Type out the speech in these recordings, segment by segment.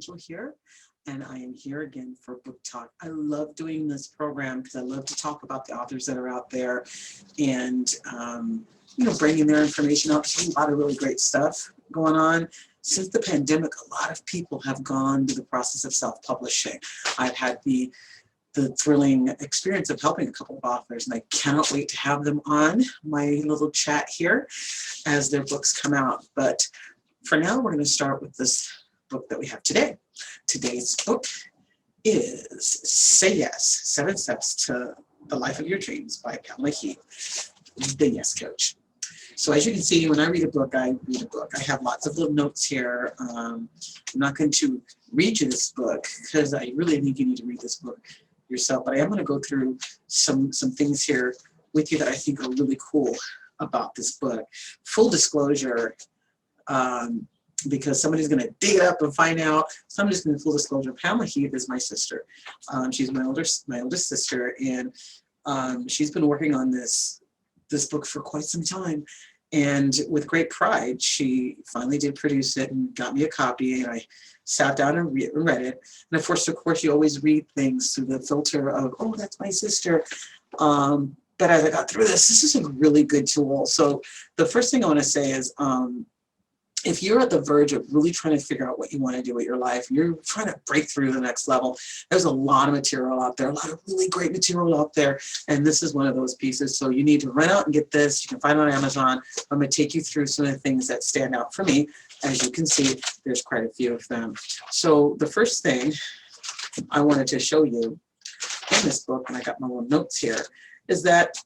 Angel here, and I am here again for Book Talk. I love doing this program because I love to talk about the authors that are out there and, bringing their information out. There's a lot of really great stuff going on. Since the pandemic, a lot of people have gone through the process of self-publishing. I've had the thrilling experience of helping a couple of authors, and I cannot wait to have them on my little chat here as their books come out. But for now, we're going to start with this book that we have today. Today's book is Say Yes, 7 Steps to the Life of Your Dreams by Pam Heath, the Yes Coach. So as you can see, when I read a book, I read a book. I have lots of little notes here. I'm not going to read you this book because I really think you need to read this book yourself, but I am going to go through some things here with you that I think are really cool about this book. Full disclosure, because somebody's going to dig it up and find out. So I'm just going to full disclosure. Pam Heath is my sister. She's my oldest sister, and she's been working on this book for quite some time. And with great pride, she finally did produce it and got me a copy, and I sat down and read it. And of course, you always read things through the filter of, oh, that's my sister. But as I got through this is a really good tool. So the first thing I want to say is, if you're at the verge of really trying to figure out what you want to do with your life, and you're trying to break through the next level, there's a lot of material out there, a lot of really great material out there, and this is one of those pieces. So you need to run out and get this. You can find it on Amazon. I'm going to take you through some of the things that stand out for me. As you can see, there's quite a few of them. So the first thing I wanted to show you in this book, and I got my little notes here, is that,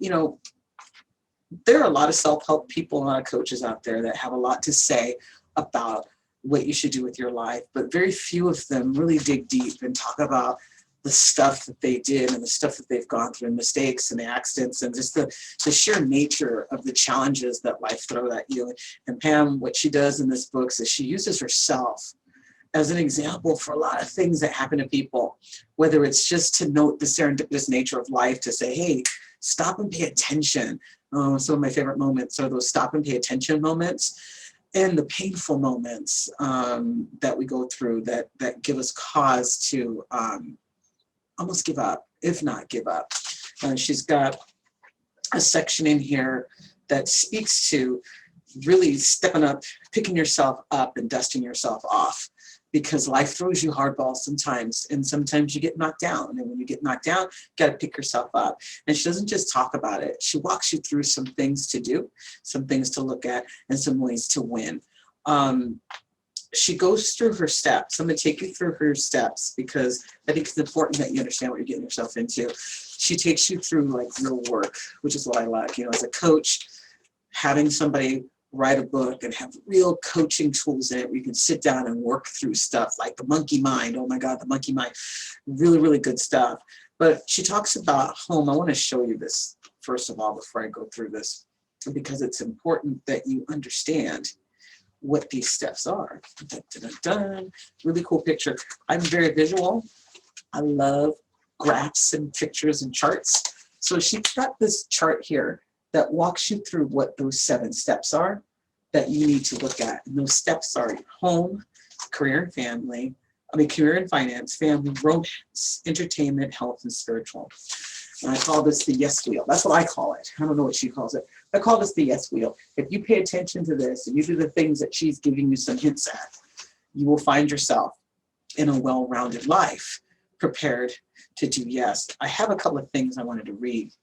there are a lot of self-help people, a lot of coaches out there that have a lot to say about what you should do with your life, but very few of them really dig deep and talk about the stuff that they did and the stuff that they've gone through, and mistakes and the accidents, and just the sheer nature of the challenges that life throws at you. And Pam, what she does in this book is she uses herself as an example for a lot of things that happen to people, whether it's just to note the serendipitous nature of life, to say, hey, stop and pay attention. Some of my favorite moments are those stop and pay attention moments, and the painful moments that we go through that give us cause to almost give up, if not give up. She's got a section in here that speaks to really stepping up, picking yourself up and dusting yourself off, because life throws you hardballs sometimes, and sometimes you get knocked down. And when you get knocked down, you got to pick yourself up. And she doesn't just talk about it. She walks you through some things to do, some things to look at, and some ways to win. She goes through her steps. I'm going to take you through her steps because I think it's important that you understand what you're getting yourself into. She takes you through like real work, which is what I like. As a coach, having somebody write a book and have real coaching tools in it where you can sit down and work through stuff like the monkey mind. Oh my God, the monkey mind. Really, really good stuff. But she talks about home. I want to show you this first of all before I go through this, because it's important that you understand what these steps are. Dun, dun, dun, dun. Really cool picture. I'm very visual. I love graphs and pictures and charts. So she's got this chart here that walks you through what those 7 steps are that you need to look at. And those steps are home, career and finance, family, romance, entertainment, health, and spiritual. And I call this the yes wheel. That's what I call it. I don't know what she calls it. I call this the yes wheel. If you pay attention to this and you do the things that she's giving you some hints at, you will find yourself in a well-rounded life, prepared to do yes. I have a couple of things I wanted to read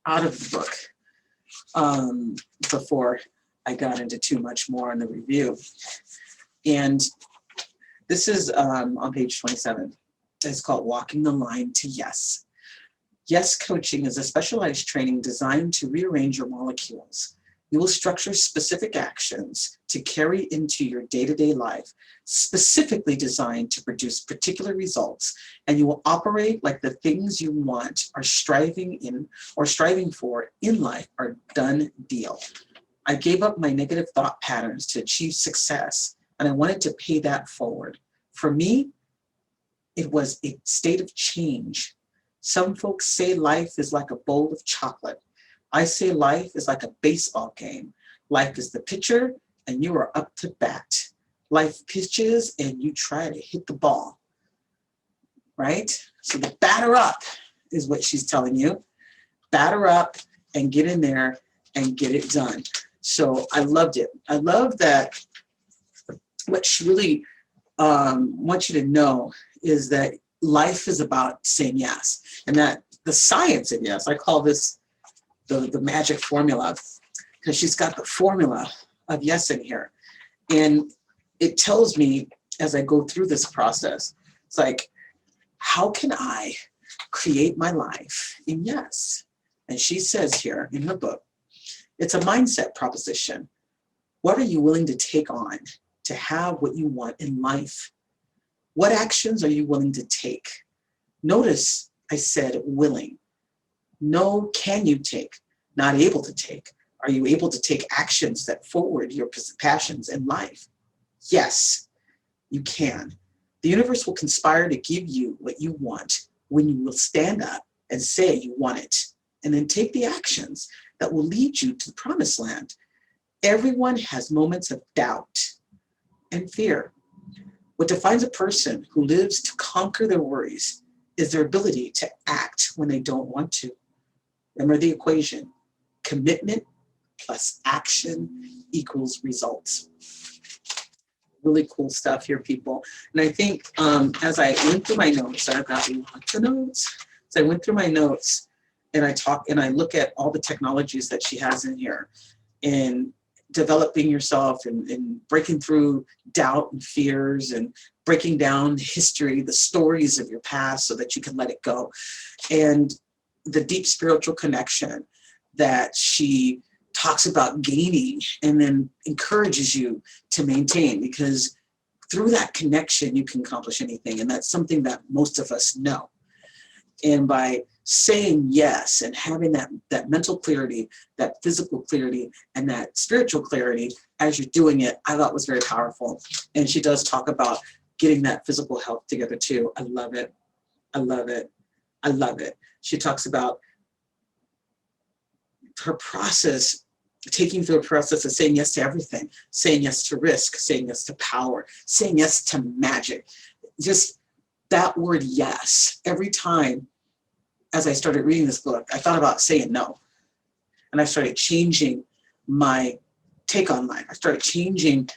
out of the book before I got into too much more in the review. And this is on page 27. It's called Walking the Line to Yes. Yes coaching is a specialized training designed to rearrange your molecules. You will structure specific actions to carry into your day-to-day life, specifically designed to produce particular results, and you will operate like the things you want are striving for in life are done deal. I gave up my negative thought patterns to achieve success, and I wanted to pay that forward. For me, it was a state of change. Some folks say life is like a bowl of chocolate. I say life is like a baseball game. Life is the pitcher and you are up to bat. life pitches and you try to hit the ball, right? So the batter up is what she's telling you. Batter up and get in there and get it done. So I loved it. I love that what she really wants you to know is that life is about saying yes, and that the science of yes, I call this the magic formula, because she's got the formula of yes in here. And it tells me as I go through this process, it's like, how can I create my life in yes? And she says here in her book, it's a mindset proposition. What are you willing to take on to have what you want in life? What actions are you willing to take? Notice I said willing. No, can you take? Not able to take. Are you able to take actions that forward your passions in life? Yes, you can. The universe will conspire to give you what you want when you will stand up and say you want it, and then take the actions that will lead you to the promised land. Everyone has moments of doubt and fear. What defines a person who lives to conquer their worries is their ability to act when they don't want to. Remember the equation: commitment plus action equals results. Really cool stuff here, people. And I think as I went through my notes, I've got lots of notes. So I went through my notes and I look at all the technologies that she has in here, and developing yourself and breaking through doubt and fears and breaking down the history, the stories of your past so that you can let it go. And the deep spiritual connection that she talks about gaining and then encourages you to maintain, because through that connection you can accomplish anything, and that's something that most of us know. And by saying yes and having that mental clarity, that physical clarity, and that spiritual clarity as you're doing it, I thought was very powerful. And she does talk about getting that physical health together too. I love it. I love it. I love it. She talks about her process, taking through a process of saying yes to everything, saying yes to risk, saying yes to power, saying yes to magic. Just that word yes. Every time as I started reading this book, I thought about saying no. And I started changing my take on life. I started changing,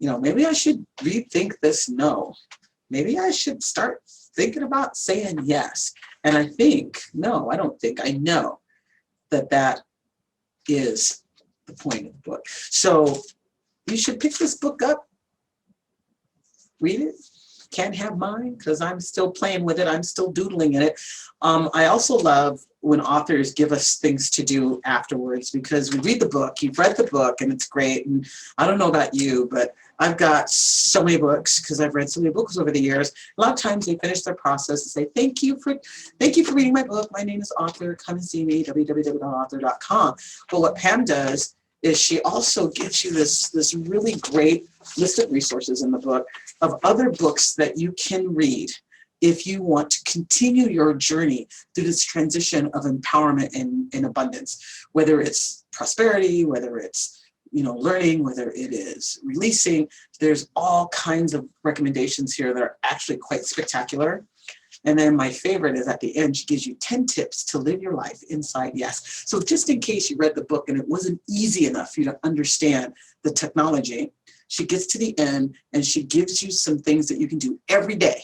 maybe I should rethink this no. Maybe I should start thinking about saying yes. And I know that is the point of the book. So you should pick this book up, read it. Can't have mine because I'm still playing with it. I'm still doodling in it. I also love when authors give us things to do afterwards, because we read the book, you've read the book, and it's great. And I don't know about you, but I've got so many books because I've read so many books over the years. A lot of times they finish their process and say, thank you for reading my book. My name is Author. Come and see me, www.author.com. But what Pam does is she also gives you this really great list of resources in the book of other books that you can read if you want to continue your journey through this transition of empowerment and abundance, whether it's prosperity, whether it's learning, whether it is releasing. There's all kinds of recommendations here that are actually quite spectacular. And then my favorite is at the end, she gives you 10 tips to live your life inside yes. So just in case you read the book and it wasn't easy enough for you to understand the technology, she gets to the end and she gives you some things that you can do every day.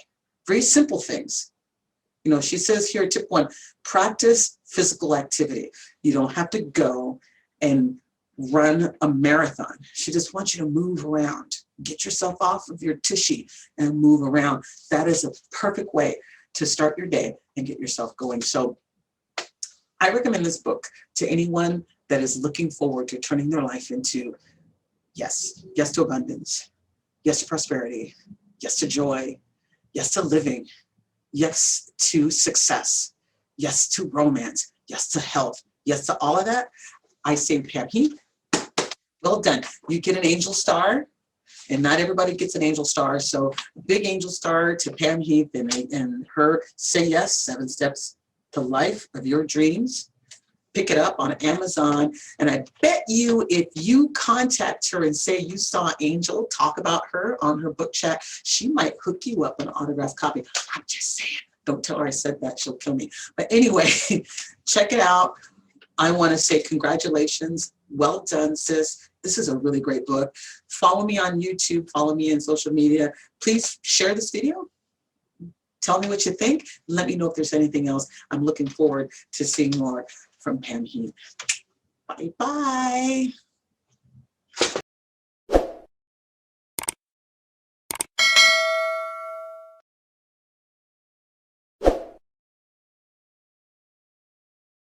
Very simple things. She says here, tip 1, practice physical activity. You don't have to go and run a marathon. She just wants you to move around. Get yourself off of your tushy and move around. That is a perfect way to start your day and get yourself going. So I recommend this book to anyone that is looking forward to turning their life into yes. Yes to abundance. Yes to prosperity. Yes to joy. Yes to living. Yes to success. Yes to romance. Yes to health. Yes to all of that. I say, Pam Heath, well done. You get an angel star. And not everybody gets an angel star. So a big angel star to Pam Heath and her Say Yes, 7 Steps to Life of Your Dreams. pick it up on Amazon. And I bet you if you contact her and say you saw Angel talk about her on her book chat, she might hook you up an autographed copy. I'm just saying. Don't tell her I said that. She'll kill me. But anyway, check it out. I want to say congratulations. Well done, sis. This is a really great book. Follow me on YouTube. Follow me in social media. Please share this video. Tell me what you think. Let me know if there's anything else. I'm looking forward to seeing more from Pam Heath. Bye-bye.